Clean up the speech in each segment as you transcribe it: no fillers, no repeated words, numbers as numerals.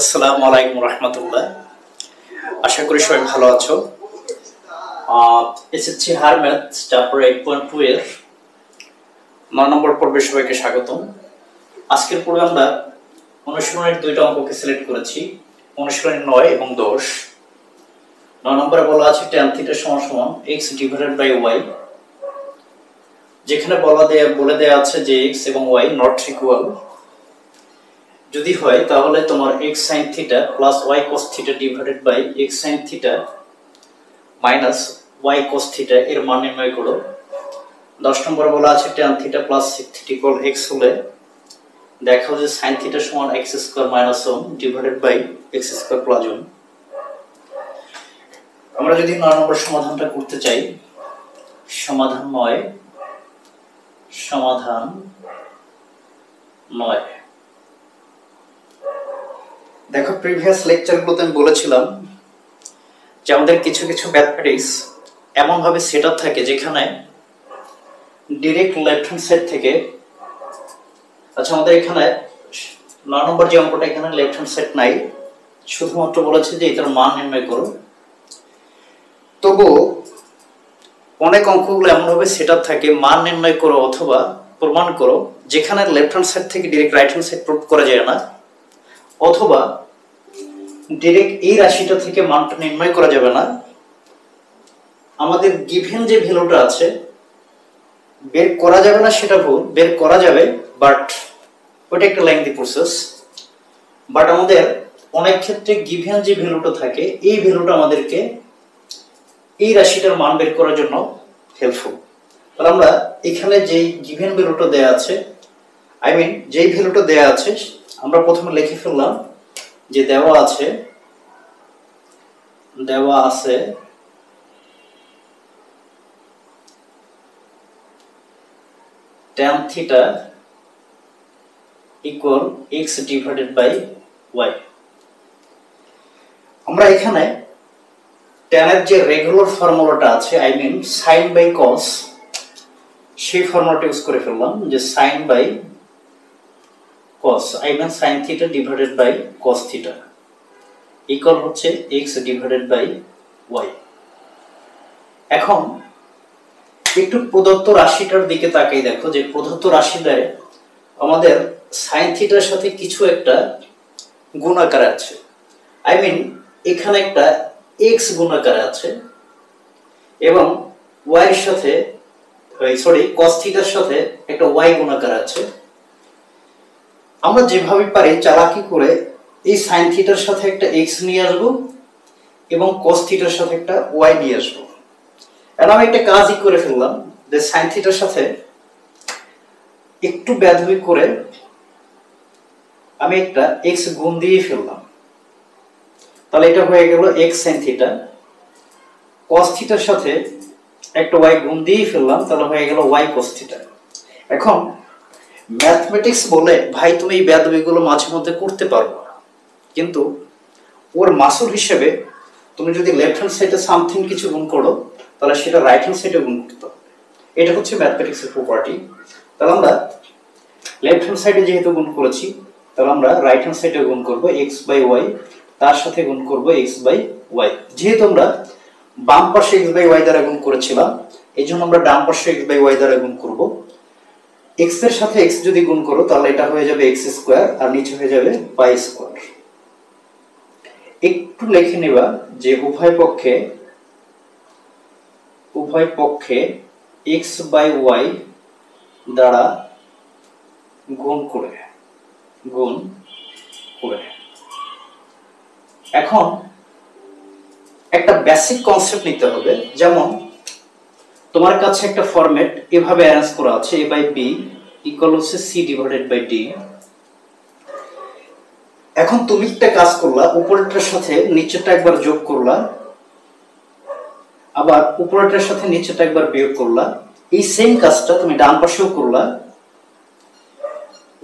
আসসালামু আলাইকুম রহমতুল্লাহ। আশা করি সবাই ভালো আছো। এসএসসি হার ম্যাথ চ্যাপ্টার 8.2 এর 9 নম্বর পর্বে সবাইকে স্বাগতম। আজকের পর্বে আমরা অনুশীলনের দুইটা অঙ্ককে সিলেক্ট করেছি, অনুশীলনী 9 এবং 10। 9 নম্বরে বলা আছে tan θ = x / y, যেখানে বলে দেয়া আছে যে x এবং y নট ইকুয়াল। যদি হয় তাহলে তোমার x sin θ plus y cos θ divided by x sin θ minus y cos θ এর মান নির্ণয় করো। 10 নম্বরে বলা আছে tan θ plus sec θ equal x হলে দেখাও যে sin θ = x² - 1 divided by x² plus 1। আমরা যদি 9 নম্বর সমাধানটা করতে চাই, সমাধান 9 দেখো, প্রিভিয়াস লেকচারগুলোতে আমি বলেছিলাম যে আমাদের কিছু কিছু ম্যাথমেটিক্স এমন ভাবে সেটআপ থাকে যেখানে ডাইরেক্ট লেফট হ্যান্ড সাইড থেকে, আমাদের এখানে 9 নম্বর যে অঙ্কটা, এখানে লেফট হ্যান্ড সাইড নাই, শুধুমাত্র বলেছে যে এটার মান নির্ণয় করো। তবু অনেক অঙ্কগুলো এমন ভাবে সেটআপ থাকে মান নির্ণয় করো অথবা প্রমাণ করো, যেখানে লেফট হ্যান্ড সাইড থেকে direct right hand side prove করা যায় না, অথবা ডাইরেক্ট এই রাশিটা থেকে মানটা নির্ণয় করা যাবে না। আমাদের গিভেন যে ভ্যালুটা আছে বের করা যাবে না, সেটা ভুল, বের করা যাবে, বাট ওটা একটা লেংথি প্রসেস। বাট আমাদের অনেক ক্ষেত্রে গিভেন যে ভ্যালুটা থাকে, এই ভ্যালুটা আমাদেরকে এই রাশিটার মান বের করার জন্য হেল্পফুল। তাহলে আমরা এখানে যেই গিভেন ভ্যালুটা দেয়া আছে, যেই ভ্যালুটা দেয়া আছে, আমরা প্রথমে লিখে ফেললাম যে দেওয়া আছে tan θ = x divided by y। আমরা এখানে tan এর যে রেগুলার ফর্মুলাটা আছে, sin by cos, সেই ফর্মুলাটা ইউজ করে ফেললাম যে sin by cos, sin θ divided by cos θ equal হচ্ছে x divided by y। এখন একটু প্রদত্ত রাশিটার দিকে তাকাই, দেখো যে প্রদত্ত রাশিটায় আমাদের sin θ এর সাথে কিছু একটা গুণ আকারে আছে। এখানে একটা x গুণ আকারে আছে এবং y এর সাথে cos θ এর সাথে একটা y গুণ আকারে আছে। আমরা যেভাবে পারি চালাকি করে এই sin θ এর সাথে একটা x নিয়ে আসবো এবং cos θ এর সাথে একটা y নিয়ে আসবো। এখন আমি একটা কাজই করে ফেললাম যে sin θ এর সাথে একটু বেধবি করে আমি একটা x গুণ দিয়ে ফেললাম, তাহলে এটা হয়ে গেল x sin θ। cos θ এর সাথে একটা y গুণ দিয়ে ফেললাম, তাহলে হয়ে গেল y cos θ। এখন ম্যাথমেটিক্স বলে ভাই তুমি এই বেধবিগুলো মাঝে মধ্যে করতে পারবে, কিন্তু ওর মাসুল হিসেবে তুমি যদি লেফট হ্যান্ড সাইডে সামথিং কিছু গুণ করো, তাহলে সেটা রাইট হ্যান্ড সাইডে গুণ করতে হবে। এটা হচ্ছে ম্যাথমেটিক্সের প্রপার্টি। তাহলে আমরা লেফট হ্যান্ড সাইডে যেহেতু গুণ করেছি, তাহলে আমরা রাইট হ্যান্ড সাইডে গুণ করব x বাই y, তার সাথে গুণ করব x বাই y। যেহেতু আমরা বাম পাশে x বাই y দ্বারা গুণ করেছিলাম, এই জন্য আমরা ডান পাশে x বাই y দ্বারা গুণ করব। x এর সাথে x যদি গুণ করো, তাহলে এটা হয়ে যাবে x স্কয়ার আর নিচে হয়ে যাবে y স্কয়ার। একটু লিখে নেবা যে উভয় পক্ষে x বাই y দ্বারা গুণ করে। এখন একটা বেসিক কনসেপ্ট নিতে হবে, যেমন তোমার কাছে একটা ফরম্যাট এভাবে অ্যারেঞ্জ করা আছে, a বাই b ইকুয়াল হচ্ছে c ডিভাইডেড বাই d। এখন তুমি একটা কাজ করলা, উপরেরটার সাথে নিচেরটা একবার যোগ করলা, আবার উপরেরটার সাথে নিচেরটা একবার বিয়োগ করলা। এই সেম কাজটা তুমি ডান পাশেও করলা,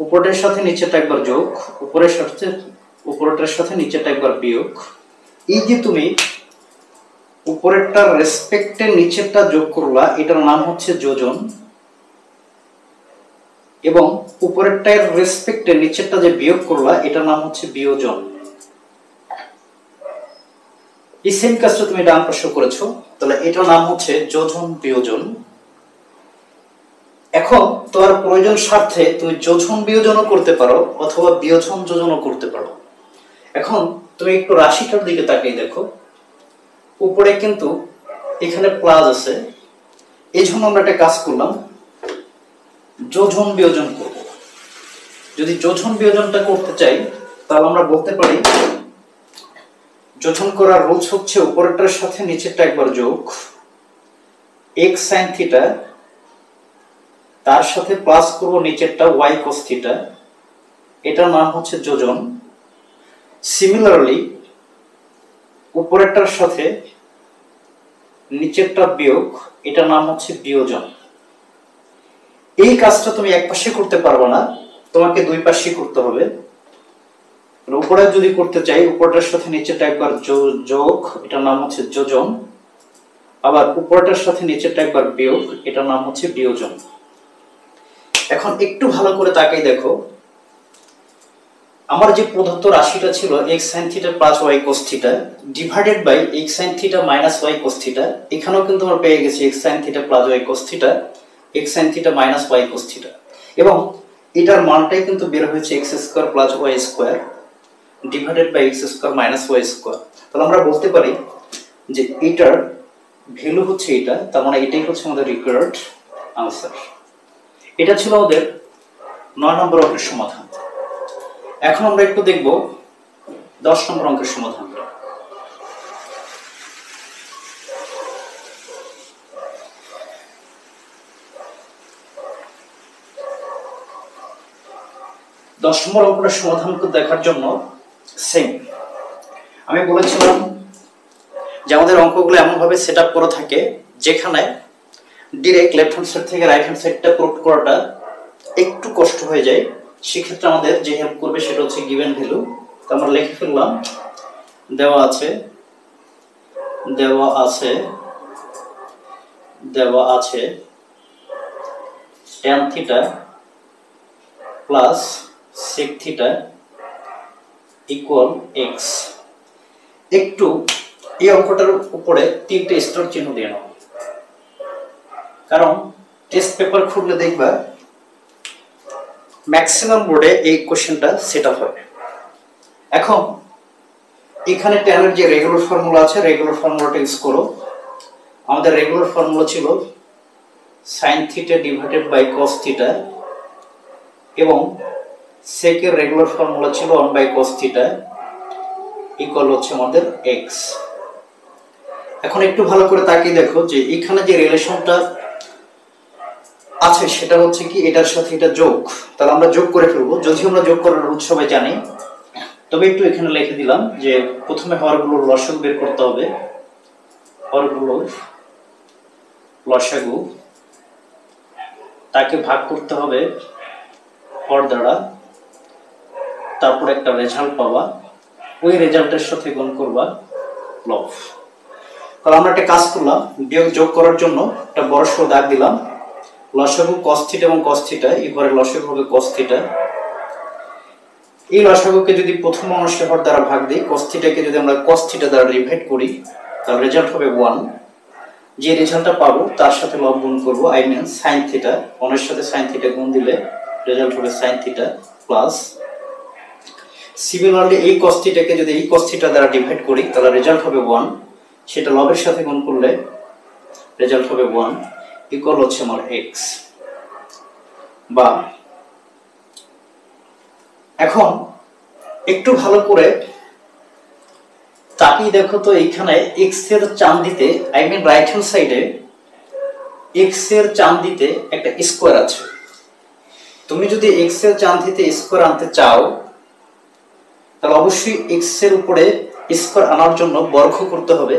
উপরের সাথে নিচেরটা একবার যোগ, উপরেরটার সাথে নিচেরটা একবার বিয়োগ। এই যে তুমি উপরেরটার রেসপেক্টে নিচেরটা যোগ করলা, এটার নাম হচ্ছে যোজন, এবং উপরেরটার রেসপেক্টে নিচেরটা যে বিয়োগ করলা, এটার নাম হচ্ছে বিয়োজন। এই সেম কাজটা তুমি ডান পাশে করেছো, তাহলে এটার নাম হচ্ছে যোজন বিয়োজন। এখন তোমার প্রয়োজন স্বার্থে তুমি যোজন বিয়োজনও করতে পারো অথবা বিয়োজন যোজনও করতে পারো। এখন তুমি একটু রাশিটার দিকে তাকিয়ে দেখো, উপরে কিন্তু এখানে প্লাস আছে, এই জন্য আমরা একটা কাজ করলাম, যোজন বিয়োজন করব। যদি যোজন বিয়োজনটা করতে চাই তাহলে আমরা বলতে পারি যোজন করার রুলস হচ্ছে উপরেরটার সাথে নিচেরটা একবার যোগ, x sin থিটা, তার সাথে প্লাস করব নিচেরটা y cos থিটা, এটার নাম হচ্ছে যোজন। সিমিলারলি উপরেরটার সাথে নিচেরটা বিয়োগ, এটার নাম হচ্ছে বিয়োজন। এই কাজটা তুমি এক পাশে করতে পারবে না, তোমাকে দুই পাশে করতে হবে। উপরে যদি করতে চাই উপরটার সাথে নিচেরটা একবার যোগ, এটার নাম হচ্ছে যোজন, আবার উপরটার সাথে নিচেরটা একবার বিয়োগ, এটার নাম হচ্ছে বিয়োজন। এখন একটু ভালো করে তাকিয়ে দেখো, আমার যে প্রদত্ত রাশিটা ছিল x sin theta plus y cos theta divided by x sin theta minus y cos theta, এখানেও কিন্তু আমরা পেয়ে গেছি x sin theta plus y cos theta, x sin theta minus y cos theta, এবং এটার মানটাই কিন্তু বের হয়েছে x square plus y square divided by x square minus y square. তাহলে আমরা বলতে পারি যে এটার ভ্যালু হচ্ছে এটা, তার মানে এটাই হচ্ছে আমাদের রিকোয়ার্ড আনসার। এটা ছিল আমাদের 9 নম্বর অঙ্কের সমাধান। এখন আমরা একটু দেখব 10 নম্বর অঙ্কের সমাধানটা। দশ নম্বর অঙ্কটার সমাধানকে দেখার জন্য সেম আমি বলেছিলাম যে আমাদের অঙ্কগুলো এমন ভাবে সেটআপ করা থাকে যেখানে ডাইরেক্ট লেফট হ্যান্ড সাইড থেকে রাইট হ্যান্ড সাইডটা প্রুভ করাটা একটু কষ্ট হয়ে যায়। সেক্ষেত্রে আমাদের যে হেল্প করবে সেটা হচ্ছে গিভেন ভ্যালু। তো আমরা লিখে ফেললাম, দেওয়া আছে tan theta plus sec theta equal x। একটু এই অঙ্কটার উপরে তিনটে স্টার চিহ্ন দিয়ে নাও, কারণ টেস্ট পেপার খুললে দেখবা ম্যাক্সিমাম বোর্ডে এই কোশ্চেনটা সেটআপ হবে। এখন এখানে tan এর যে রেগুলার ফর্মুলা আছে রেগুলার ফর্মুলাটা ইউজ করো। আমাদের রেগুলার ফর্মুলা ছিল sin theta divided by cos theta, এবং sec এর রেগুলার ফর্মুলা ছিল 1 বাই cos থিটা ইকুয়াল হচ্ছে আমাদের x। এখন একটু ভালো করে তাকিয়ে দেখো যে এখানে যে রিলেশনটা আছে সেটা হচ্ছে কি এটার সাথে এটা যোগ, তাহলে আমরা যোগ করে ফেলবো। যদি আমরা যোগ করার রুট সবাই জানি, তবে একটু এখানে লিখে দিলাম যে প্রথমে হরগুলোর লসাগু বের করতে হবে। হরগুলোর লসাগু তাকে ভাগ করতে হবে হর দ্বারা, তারপর একটা রেজাল্ট পাবা, ওই রেজাল্টের সাথে গুণ করবা লব। তাহলে আমরা একটা কাজ করলাম, বিয়োগ যোগ করার জন্য একটা বড় সরো দাগ দিলাম। লসাগু cos থিটা এবং cos থিটা, এই ঘরের লসাগু হবে cos থিটা। এই লসাগুকে যদি প্রথম অংশের হর দ্বারা ভাগ দিই, cos থিটাকে যদি আমরা cos থিটা দ্বারা ডিভাইড করি, তাহলে রেজাল্ট হবে 1। যে রেজাল্টটা পাবো তার সাথে লব গুণ করব, আই মিন sin থিটা, 1 এর সাথে sin থিটা গুণ দিলে রেজাল্ট হবে sin থিটা প্লাস। সিমিলারলি এই cos থিটাকে যদি এই cos থিটা দ্বারা ডিভাইড করি তাহলে রেজাল্ট হবে 1, সেটা লবের সাথে গুণ করলে রেজাল্ট হবে 1 ইকুয়াল হচ্ছে আমার x। বা এখন একটু ভালো করে তাকিয়ে দেখো তো, এইখানে x এর চান দিতে, আই মিন রাইট হ্যান্ড সাইডে x এর চান দিতে একটা স্কয়ার আছে। তুমি যদি x এর চান দিতে স্কয়ার আনতে চাও তাহলে অবশ্যই x এর উপরে স্কয়ার আনার জন্য বর্গ করতে হবে,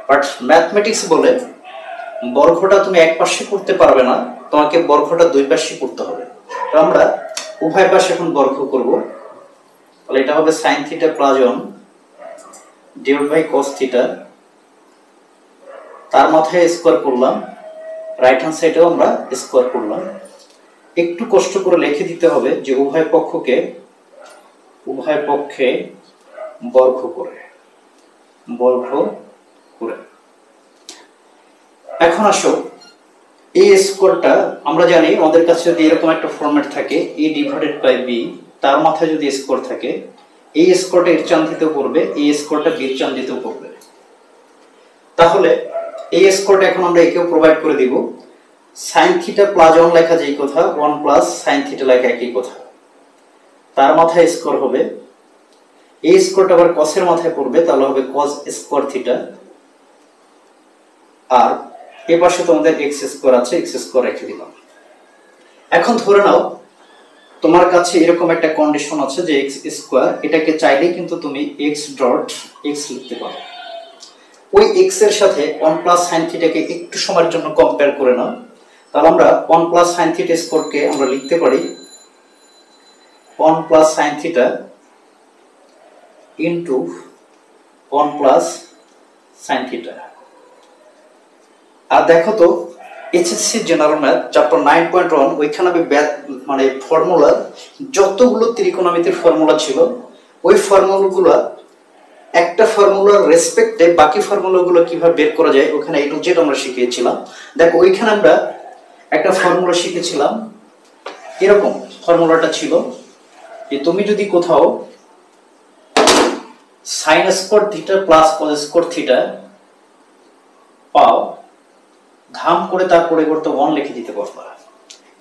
বাট ম্যাথমেটিক্স বলে বর্গটা তুমি এক পাশে করতে পারবে না, তোমাকে বর্গটা দুই পাশে করতে হবে। তো আমরা উভয় পাশে এখন বর্গ করব। তাহলে এটা হবে sin theta plus 1 divide by cos theta, তার মাথায় স্কয়ার করলাম, রাইট হ্যান্ড সাইডেও আমরা স্কয়ার করলাম। একটু কষ্ট করে লিখে দিতে হবে যে উভয় পক্ষে বর্গ করে। বর্গ করে। এখন আসো এ স্কোয়ারটা আমরা জানি আমাদের কাছে যদি এরকম একটা ফরম্যাট থাকে এ ডিভাইডেড বাই বি, তার মাথায় যদি স্কোয়ার থাকে এই স্কোয়ারটা এর চান দিতেও পড়বে, এই স্কোয়ারটা বির চান দিতেও পড়বে। তাহলে এই স্কোয়ারটা এখন আমরা একেও প্রোভাইড করে দিব। সাইন থিটা প্লাস 1 লেখা যেই কথা 1 প্লাস সাইন থিটা লেখা একই কথা, তার মাথায় স্কোয়ার হবে। এই স্কোয়ারটা আবার কসের মাথায় পড়বে, তাহলে হবে কস স্কোয়ার থিটা। আর এই পাশে তোমাদের এক্স স্কোয়ার আছে, এক্স স্কোয়ার রেখে দিলাম। এখন ধরে নাও তোমার কাছে এরকম একটা কন্ডিশন আছে যে এক্স স্কোয়ার, এটাকে চাইলেই কিন্তু তুমি এক্স ডট এক্স লিখতে পারো। ওই এক্স এর সাথে 1 প্লাস সাইন থিটাকে একটু সময়ের জন্য কম্পেয়ার করে নাও। তাহলে আমরা 1 প্লাস সাইন থিটা স্কোয়ারকে আমরা লিখতে পারি 1 plus sine theta into 1 plus sine theta. আর দেখো তো এইচএসসি জেনারেল ম্যাথ চ্যাপ্টার 9.1 ওইখানে আমি মানে ফর্মুলা যতগুলো ত্রিকোণমিতির ফর্মুলা ছিল ওই ফর্মুলাগুলো একটা ফর্মুলার রেসপেক্টে বাকি ফর্মুলাগুলো কিভাবে বের করা যায় ওখানে এ টু জেড আমরা শিখিয়েছিলাম। দেখো ওইখানে আমরা একটা ফর্মুলা শিখেছিলাম, এরকম ফর্মুলাটা ছিল যে তুমি যদি কোথাও sine square theta plus cos square theta পাও, ধাম করে তার পরিবর্তে 1 লিখে দিতে পারবা।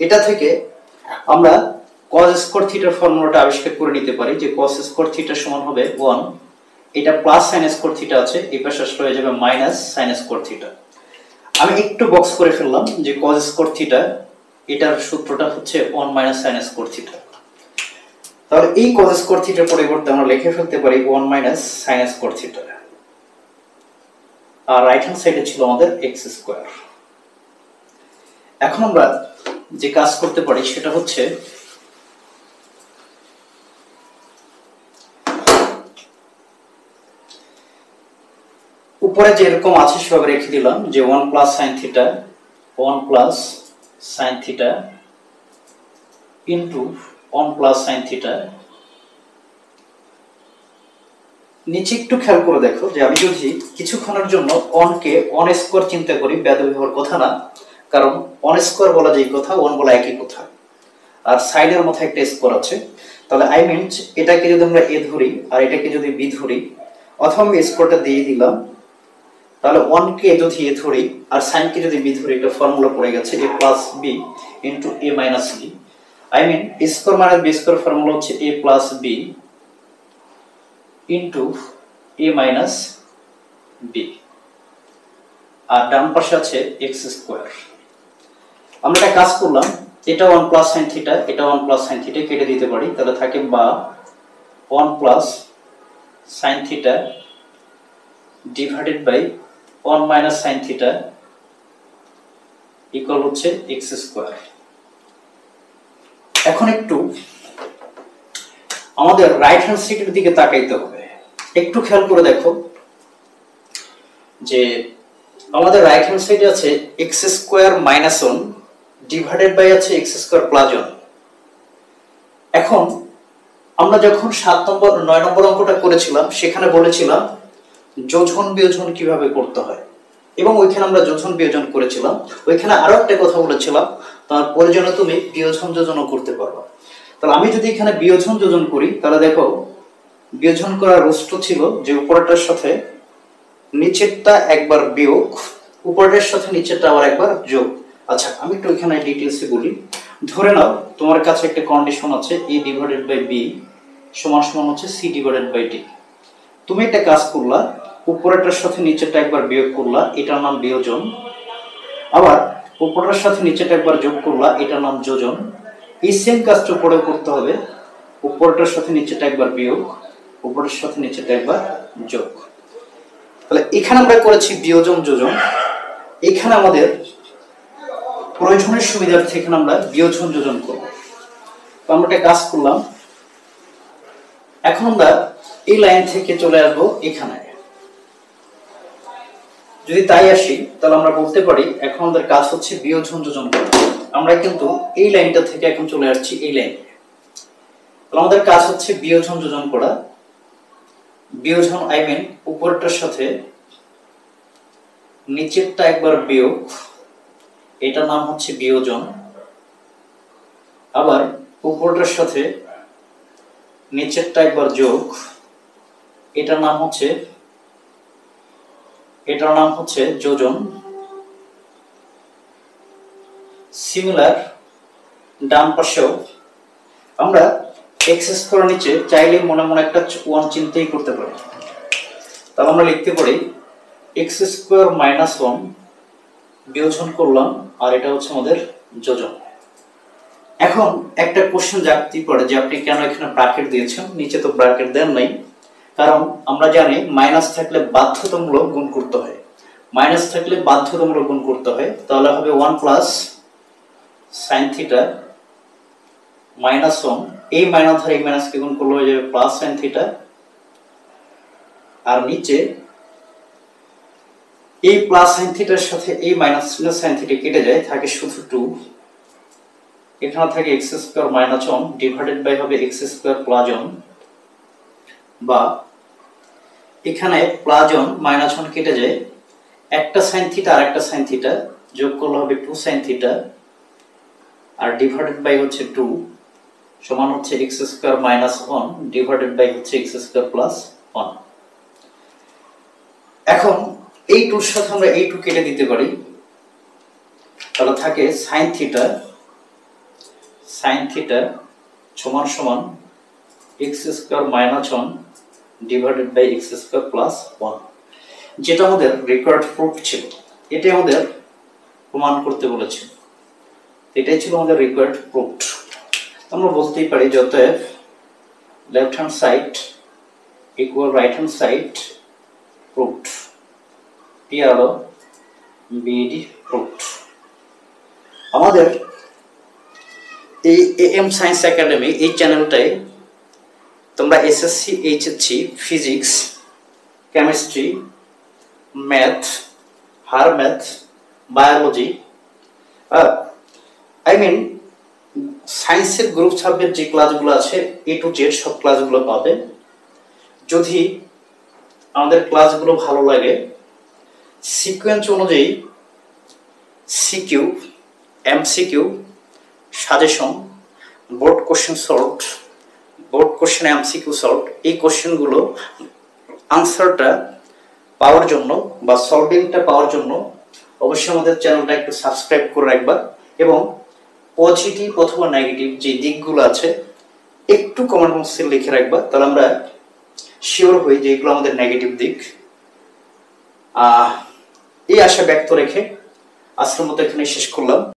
এটা থেকে আমরা cos স্কয়ার থিটার ফর্মুলাটা আবিষ্কার করে নিতে পারি যে cos স্কয়ার থিটা সমান হবে 1, এটা প্লাস sin স্কয়ার থিটা আছে, এই পাশে আসলে হয়ে যাবে মাইনাস sin স্কয়ার থিটা। আমি একটু বক্স করে ফেললাম যে cos স্কয়ার থিটা এটার সূত্রটা হচ্ছে 1 মাইনাস sin স্কয়ার থিটা। তাহলে এই cos স্কয়ার থিটার পরিবর্তে আমরা লিখে ফেলতে পারি 1 মাইনাস sin স্কয়ার থিটা। আর রাইট হ্যান্ড সাইডে ছিল আমাদের x স্কয়ার। এখন আমরা যে কাজ করতে পারি সেটা হচ্ছে উপরে যেরকম আছে সেভাবে রেখে দিলাম যে 1 plus sine theta 1 plus sine theta into 1 plus sine theta. নিচে একটু খেয়াল করে দেখো যে আমি যদি কিছুক্ষণের জন্য 1 কে 1 স্কয়ার চিন্তা করি, বেদবি হওয়ার কথা না, কারণ 1 স্কয়ার বলা যেই কথা 1 বলা একই কথা, আর সাইডের মধ্যে একটা স্কয়ার আছে। তাহলে আই মিন এটাকে যদি আমরা a ধরি আর এটাকে যদি b ধরি, অথবা আমি স্কয়ারটা দিয়ে দিলাম, তাহলে 1 কে যদি a ধরি আর sin কে যদি b ধরি, এটা ফর্মুলা পড়ে গেছে a plus b into a minus b। I mean square minus b square formula হচ্ছে a plus b into a minus b, আর ডান পাশে আছে x স্কয়ার। আমরা একটা কাজ করলাম, এটা 1 প্লাস sin থিটা এটা 1 প্লাস sin থিটা কেটে দিতে পারি, তাহলে থাকে বা 1 plus sin theta divided by 1 minus sin theta equal হচ্ছে x স্কয়ার। এখন একটু আমাদের রাইট হ্যান্ড সাইডের দিকে তাকাইতে হবে। একটু খেয়াল করে দেখো যে আমাদের রাইট হ্যান্ড সাইডে আছে x square minus 1 divided by আছে x স্কয়ার প্লাস 1। এখন আমরা যখন 9 নম্বর অঙ্কটা করেছিলাম সেখানে বলেছিলাম যোজন বিয়োজন কিভাবে করতে হয়, এবং ওইখানে আমরা যোজন বিয়োজন করেছিলাম। ওইখানে আরো একটা কথা বলেছিলাম, তার প্রয়োজনে তুমি বিয়োজন যোজনও করতে পারবে। তাহলে আমি যদি এখানে বিয়োজন যোজন করি, তাহলে দেখো বিয়োজন করার রুলসটা ছিল যে উপরেরটার সাথে নিচেরটা একবার বিয়োগ, উপরের সাথে নিচেরটা আবার একবার যোগ। আচ্ছা আমি একটু এখানে ডিটেইলসে বলি। ধরে নাও তোমার কাছে একটা কন্ডিশন আছে a ডিভাইডেড বাই b সমান সমান হচ্ছে c ডিভাইডেড বাই d। তুমি একটা কাজ করলা, উপরেরটার সাথে নিচেরটা একবার বিয়োগ করলা, এটার নাম বিয়োজন। আবার উপরের সাথে নিচেরটা একবার যোগ করলা, এটার নাম যোজন। এই সেম কাজটা উপরে করতে হবে, উপরেরটার সাথে নিচেরটা একবার বিয়োগ, উপরের সাথে নিচেরটা একবার যোগ। তাহলে এখানে আমরা করেছি বিয়োজন যোজন, এখানে আমাদের প্রয়োজনের সুবিধার্থে এখানে আমরা বিয়োজন যোজন করব। তো আমরা একটা কাজ করলাম, এখন আমরা এই লাইন থেকে চলে আসবো এখানে। যদি তাই আসি তাহলে আমরা বলতে পারি এখন আমাদের কাজ হচ্ছে বিয়োজন যোজন করা। আমরা কিন্তু এই লাইনটা থেকে এখন চলে আসছি এই লাইনে। তাহলে আমাদের কাজ হচ্ছে বিয়োজন যোজন করা। বিয়োজন আই মিন উপরটার সাথে নিচেরটা একবার বিয়োগ, এটা নাম হচ্ছে বিয়োজন। আবার উপরটার সাথে নিচেরটা একবার যোগ, এটার নাম হচ্ছে যোজন। সিমিলার ডান পাশেও আমরা এক্স স্কোয়ার নিচে চাইলে মনে মনে একটা 1 চিন্তাই করতে পারি। তাহলে আমরা লিখতে পারি এক্স স্কোয়ার মাইনাস 1 বিয়োজন করলাম, আর এটা হচ্ছে আমাদের যোজন। এখন একটা কোশ্চেন জাগতেই পারে যে আপনি কেন এখানে ব্র্যাকেট দিয়েছেন, নিচে তো ব্র্যাকেট দেন নাই। কারণ আমরা জানি মাইনাস থাকলে বাধ্যতামূলক গুণ করতে হয়, তাহলে হবে 1 প্লাস সাইন থিটা মাইনাস 1, এই মাইনাস আর এই মাইনাসকে গুণ করলে হয়ে যাবে প্লাস সাইন থিটা, আর নিচে এই প্লাস সাইন থিটার সাথে এই মাইনাস সাইন থিটা কেটে যায়, থাকে শুধু 2। এখানে থাকে x square minus 1 divided by হবে এক্স স্কোয়ার প্লাস 1, বা এখানে প্লাস 1 মাইনাস 1 কেটে যায়, একটা সাইন থিটা আর একটা সাইন থিটা যোগ করলে হবে 2 সাইন থিটা, আর ডিভাইডেড বাই হচ্ছে 2 সমান হচ্ছে x square minus 1 divided by হচ্ছে এক্স স্কোয়ার প্লাস 1। এখন এই 2 এর সাথে আমরা এই 2 কেটে দিতে পারি, তাহলে থাকে সাইন থিটা সমান সমান x square minus 1 divided by x square plus 1, যেটা আমাদের রিকোয়ার্ড প্রুফ ছিল, এটাই আমাদের প্রমাণ করতে বলেছে, এটাই ছিল আমাদের রিকোয়ার্ড প্রুফ। আমরা বলতেই পারি যে অতএব left hand side equal right hand side proved, PRO BD proved. আমাদের এই এএম সায়েন্স একাডেমি এই চ্যানেলটায় তোমরা SSC HSC physics, chemistry, math, higher math, biology, I mean সায়েন্সের গ্রুপ সাবজেক্ট যে ক্লাসগুলো আছে A to Z সব ক্লাসগুলো পাবে। যদি আমাদের ক্লাসগুলো ভালো লাগে, সিকোয়েন্স অনুযায়ী CQ, MCQ, suggestion, board question solve, board question MCQ solve, এই কোশ্চেনগুলো আনসারটা পাওয়ার জন্য বা সলভিংটা পাওয়ার জন্য অবশ্যই আমাদের চ্যানেলটা একটু সাবস্ক্রাইব করে রাখবা, এবং পজিটিভ অথবা নেগেটিভ যে দিকগুলো আছে একটু কমেন্ট বক্সে লিখে রাখবা, তাহলে আমরা শিওর হই যে এগুলো আমাদের নেগেটিভ দিক। এই আশা ব্যক্ত রেখে আজকের মতো এখানে শেষ করলাম।